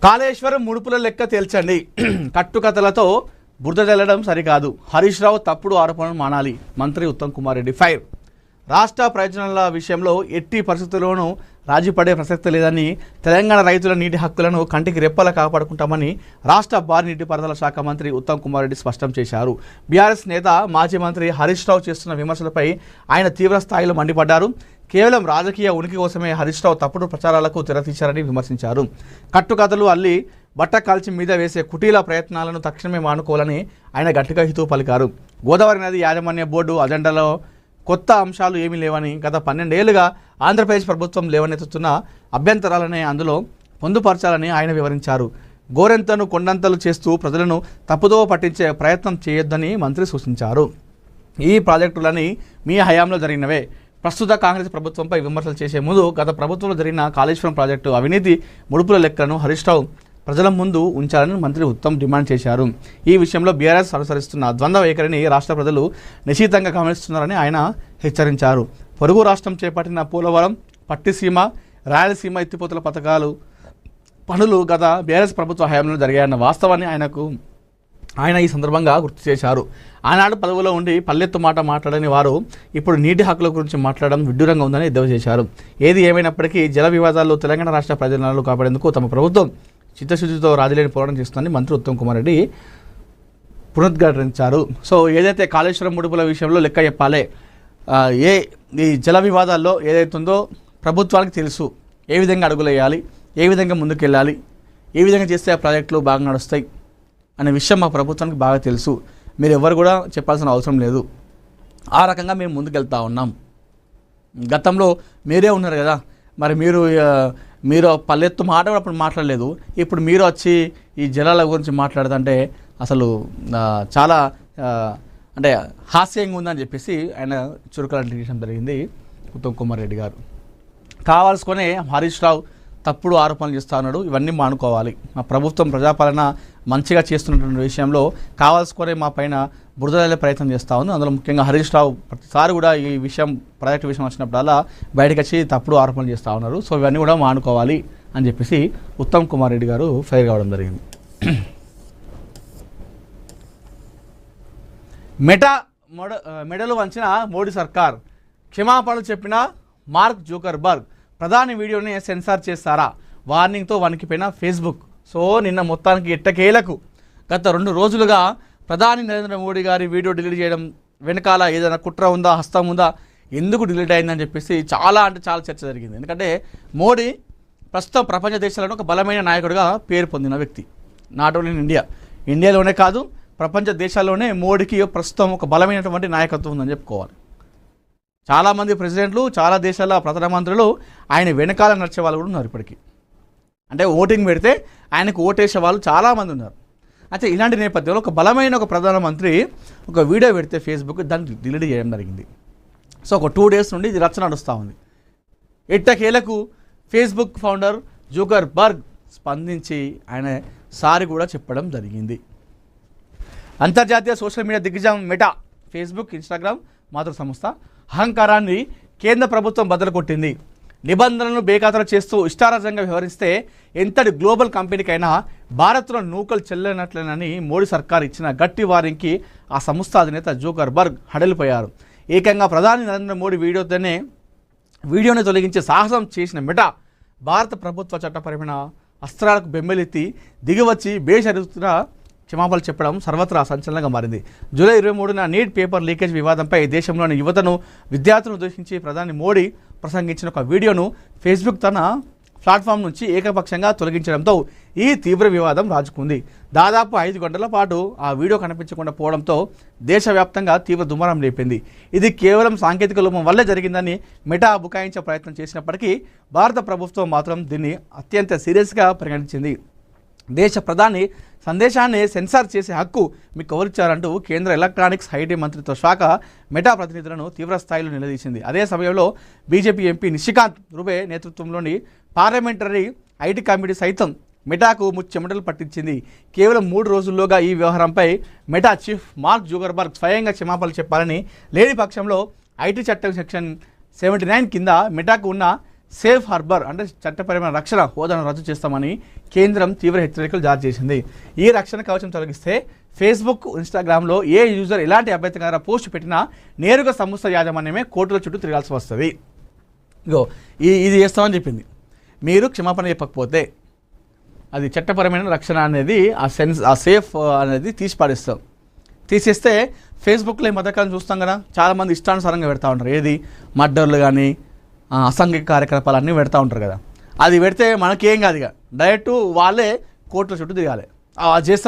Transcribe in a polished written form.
కాళేశ్వరం ముడుపుల లెక్క తేల్చండి. కట్టుకథలతో బురద జల్లడం సరికాదు. హరీష్ రావు తప్పుడు ఆరోపణలు మానాలి. మంత్రి ఉత్తమ్ కుమార్ రెడ్డి ఫైర్. రాష్ట్ర ప్రయోజనాల విషయంలో ఎట్టి పరిస్థితుల్లోనూ రాజీ పడే ప్రసక్తి లేదని, తెలంగాణ రైతుల నీటి హక్కులను కంటికి రెప్పలా కాపాడుకుంటామని రాష్ట్ర భారీ నీటిపారుదల శాఖ మంత్రి ఉత్తమ్ కుమార్ రెడ్డి స్పష్టం చేశారు. బీఆర్ఎస్ నేత మాజీ మంత్రి హరీష్ రావు చేస్తున్న విమర్శలపై ఆయన తీవ్ర స్థాయిలో మండిపడ్డారు. కేవలం రాజకీయ ఉనికి కోసమే హరీష్ రావు తప్పుడు ప్రచారాలకు తెరతీశారని విమర్శించారు. కట్టుకథలు అల్లి బట్ట కాల్చి మీద వేసే కుటీల ప్రయత్నాలను తక్షణమే మానుకోవాలని ఆయన గట్టిగా హితవు పలికారు. గోదావరి నది యాజమాన్య బోర్డు అజెండాలో కొత్త అంశాలు ఏమీ లేవని, గత 12 ఏళ్లుగా ఆంధ్రప్రదేశ్ ప్రభుత్వం లేవనెత్తుతున్న అభ్యంతరాలనే అందులో పొందుపరచాలని ఆయన వివరించారు. గోరెంతను కొండంతలు చేస్తూ ప్రజలను తప్పుదోవ పట్టించే ప్రయత్నం చేయొద్దని మంత్రి సూచించారు. ఈ ప్రాజెక్టులని మీ హయాంలో జరిగినవే. ప్రస్తుత కాంగ్రెస్ ప్రభుత్వంపై విమర్శలు చేసే ముందు గత ప్రభుత్వంలో జరిగిన కాళేశ్వరం ప్రాజెక్టు అవినీతి ముడుపుల లెక్కలను హరీష్ రావు ప్రజల ముందు ఉంచాలని మంత్రి ఉత్తమ్ డిమాండ్ చేశారు. ఈ విషయంలో బీఆర్ఎస్ అనుసరిస్తున్న ద్వంద్వ వైఖరిని రాష్ట్ర ప్రజలు నిశితంగా గమనిస్తున్నారని ఆయన హెచ్చరించారు. పొరుగు రాష్ట్రం చేపట్టిన పోలవరం, పట్టిసీమ, రాయలసీమ ఎత్తిపోతల పనులు గత బీఆర్ఎస్ ప్రభుత్వ హయాంలో జరిగాయన్న వాస్తవాన్ని ఆయన ఈ సందర్భంగా గుర్తు చేశారు. ఆనాడు పదవిలో ఉండి పల్లెత్తు మాట మాట్లాడని వారు ఇప్పుడు నీటి హక్కుల గురించి మాట్లాడడం విడ్డూరంగా ఉందని ఎద్దేవా చేశారు. ఏది ఏమైనప్పటికీ జల వివాదాల్లో తెలంగాణ రాష్ట్ర ప్రయోజనాలు కాపాడేందుకు తమ ప్రభుత్వం చిత్తశుద్ధితో రాజీలేని పోరాటం చేస్తుందని మంత్రి ఉత్తమ్ కుమార్ రెడ్డి పునరుద్ఘాటించారు. సో ఏదైతే కాళేశ్వరం ముడుపుల విషయంలో లెక్క చెప్పాలి, ఈ జల వివాదాల్లో ఏదైతుందో ప్రభుత్వానికి తెలుసు. ఏ విధంగా అడుగులేయాలి, ఏ విధంగా ముందుకెళ్ళాలి, ఏ విధంగా చేస్తే ఆ ప్రాజెక్టులు బాగా నడుస్తాయి అనే విషయం మా ప్రభుత్వానికి బాగా తెలుసు. మీరు ఎవరు కూడా చెప్పాల్సిన అవసరం లేదు. ఆ రకంగా మేము ముందుకెళ్తా ఉన్నాం. గతంలో మీరే ఉన్నారు కదా, మరి మీరు పల్లెత్తు మాట కూడా అప్పుడు మాట్లాడలేదు. ఇప్పుడు మీరు వచ్చి ఈ జలాల గురించి మాట్లాడుతుంటే అసలు చాలా అంటే హాస్యంగా ఉందని చెప్పేసి ఆయన చురుకలంటించడం జరిగింది ఉత్తమ్ కుమార్ రెడ్డి గారు. కావాల్సుకొని హరీష్ రావు తప్పుడు ఆరోపణలు చేస్తూ ఉన్నాడు. ఇవన్నీ మానుకోవాలి. మా ప్రభుత్వం ప్రజాపాలన మంచిగా చేస్తున్నటువంటి విషయంలో కావాల్సుకొని మా పైన బురదలే ప్రయత్నం చేస్తూ ఉంది. అందులో ముఖ్యంగా హరీష్ రావు ప్రతిసారి కూడా ఈ విషయం ప్రాజెక్టు విషయం వచ్చినప్పుడల్లా బయటకు వచ్చి తప్పుడు ఆరోపణలు చేస్తూ ఉన్నారు. సో ఇవన్నీ కూడా మానుకోవాలి అని చెప్పేసి ఉత్తమ్ కుమార్ రెడ్డి గారు ఫైర్ కావడం జరిగింది. మెడలు వంచిన మోడీ సర్కార్, క్షమాపణలు చెప్పిన మార్క్ జూకర్బర్గ్, ప్రధాని వీడియోని సెన్సార్ చేస్తారా, వార్నింగ్తో వణికిపోయిన ఫేస్బుక్. సో నిన్న మొత్తానికి ఎట్టకేలకు గత 2 రోజులుగా ప్రధాని నరేంద్ర మోడీ గారి వీడియో డిలీట్ చేయడం వెనకాల ఏదైనా కుట్ర ఉందా, హస్తం ఉందా, ఎందుకు డిలీట్ అయిందని చెప్పేసి చాలా చర్చ జరిగింది. ఎందుకంటే మోడీ ప్రస్తుతం ప్రపంచ దేశాలను ఒక బలమైన నాయకుడిగా పేరు పొందిన వ్యక్తి. నాట్ ఓన్లీ ఇన్ ఇండియాలోనే కాదు, ప్రపంచ దేశాల్లోనే మోడీకి ప్రస్తుతం ఒక బలమైనటువంటి నాయకత్వం ఉందని చెప్పుకోవాలి. చాలామంది ప్రెసిడెంట్లు, చాలా దేశాల ప్రధానమంత్రులు ఆయన వెనకాల నడిచే వాళ్ళు కూడా ఉన్నారు. ఇప్పటికీ అంటే ఓటింగ్ పెడితే ఆయనకు ఓటేసే వాళ్ళు చాలామంది ఉన్నారు. అయితే ఇలాంటి నేపథ్యంలో ఒక బలమైన ఒక ప్రధానమంత్రి ఒక వీడియో పెడితే ఫేస్బుక్ దాన్ని డిలీట్ చేయడం జరిగింది. సో ఒక 2 డేస్ నుండి ఇది రచ్చ నడుస్తూ ఉంది. ఎట్టకేలకు ఫేస్బుక్ ఫౌండర్ జూకర్బర్గ్ స్పందించి ఆయన సారీ కూడా చెప్పడం జరిగింది. అంతర్జాతీయ సోషల్ మీడియా దిగ్గజం మెటా, ఫేస్బుక్, ఇన్స్టాగ్రామ్ మాతృ సంస్థ అహంకారాన్ని కేంద్ర ప్రభుత్వం బద్దలుకొట్టింది. నిబంధనలను బేఖాతరు చేస్తూ ఇష్టారాజ్యంగా వ్యవహరిస్తే ఎంతటి గ్లోబల్ కంపెనీకైనా భారత్లో నూకలు చెల్లనట్లేనని మోడీ సర్కార్ ఇచ్చిన గట్టి వార్నింగ్కి ఆ సంస్థ అధినేత జూకర్బర్గ్ హడలిపోయారు. ఏకంగా ప్రధాని నరేంద్ర మోడీ వీడియోని తొలగించే సాహసం చేసిన మెటా భారత ప్రభుత్వ చట్టపరమైన అస్త్రాలకు బెంబెలెత్తి దిగివచ్చి బేషరతుగా క్షమాపణలు చెప్పడం సర్వత్రా సంచలనంగా మారింది. జూలై 23న నీట్ పేపర్ లీకేజ్ వివాదంపై దేశంలోని యువతను, విద్యార్థులను ఉద్దేశించి ప్రధాని మోడీ ప్రసంగించిన ఒక వీడియోను ఫేస్బుక్ తన ప్లాట్ఫామ్ నుంచి ఏకపక్షంగా తొలగించడంతో ఈ తీవ్ర వివాదం రాజుకుంది. దాదాపు 5 గంటల పాటు ఆ వీడియో కనిపించకుండా పోవడంతో దేశవ్యాప్తంగా తీవ్ర దుమారం లేపింది. ఇది కేవలం సాంకేతిక లోపం వల్లే జరిగిందని మెటా బుకాయించే ప్రయత్నం చేసినప్పటికీ భారత ప్రభుత్వం మాత్రం దీన్ని అత్యంత సీరియస్గా పరిగణించింది. దేశ ప్రధాని సందేశాన్ని సెన్సార్ చేసే హక్కు మీకు ఎవరిచ్చారంటూ కేంద్ర ఎలక్ట్రానిక్స్ ఐటీ మంత్రిత్వ శాఖ మెటా ప్రతినిధులను తీవ్ర స్థాయిలో నిలదీసింది. అదే సమయంలో బీజేపీ ఎంపీ నిషికాంత్ దుబే నేతృత్వంలోని పార్లమెంటరీ ఐటీ కమిటీ సైతం మెటాకు చెమటలు పట్టించింది. కేవలం 3 రోజుల్లోగా ఈ వ్యవహారంపై మెటా చీఫ్ మార్క్ జూకర్బర్గ్ స్వయంగా క్షమాపణలు చెప్పాలని, లేని పక్షంలో ఐటీ చట్టం సెక్షన్ 79 కింద మెటాకు ఉన్న సేఫ్ హార్బర్ అంటే చట్టపరమైన రక్షణ హోదాను రద్దు చేస్తామని కేంద్రం తీవ్ర హెచ్చరికలు జారీ చేసింది. ఈ రక్షణ కవచం తొలగిస్తే ఫేస్బుక్, ఇన్స్టాగ్రామ్లో ఏ యూజర్ ఎలాంటి అభ్యంతరకర పోస్ట్ పెట్టినా నేరుగా సంస్థ యాజమాన్యమే కోర్టుల చుట్టూ తిరగాల్సి వస్తుంది. ఇగో ఇది చేస్తామని చెప్పింది. మీరు క్షమాపణ చెప్పకపోతే అది చట్టపరమైన రక్షణ అనేది ఆ సేఫ్ అనేది తీసేస్తే ఫేస్బుక్లో ఈ మధ్యకాలం చూస్తాం కదా, చాలామంది ఇష్టానుసారంగా పెడతా ఉంటారు. ఏది మర్డర్లు కానీ అసాంఘిక కార్యకలాపాలు అన్నీ పెడతా ఉంటారు కదా. అది పెడితే మనకేం కాదు, ఇక డైరెక్ట్ వాళ్ళే కోర్టుల చుట్టూ తిరగాలి. చేస్తామని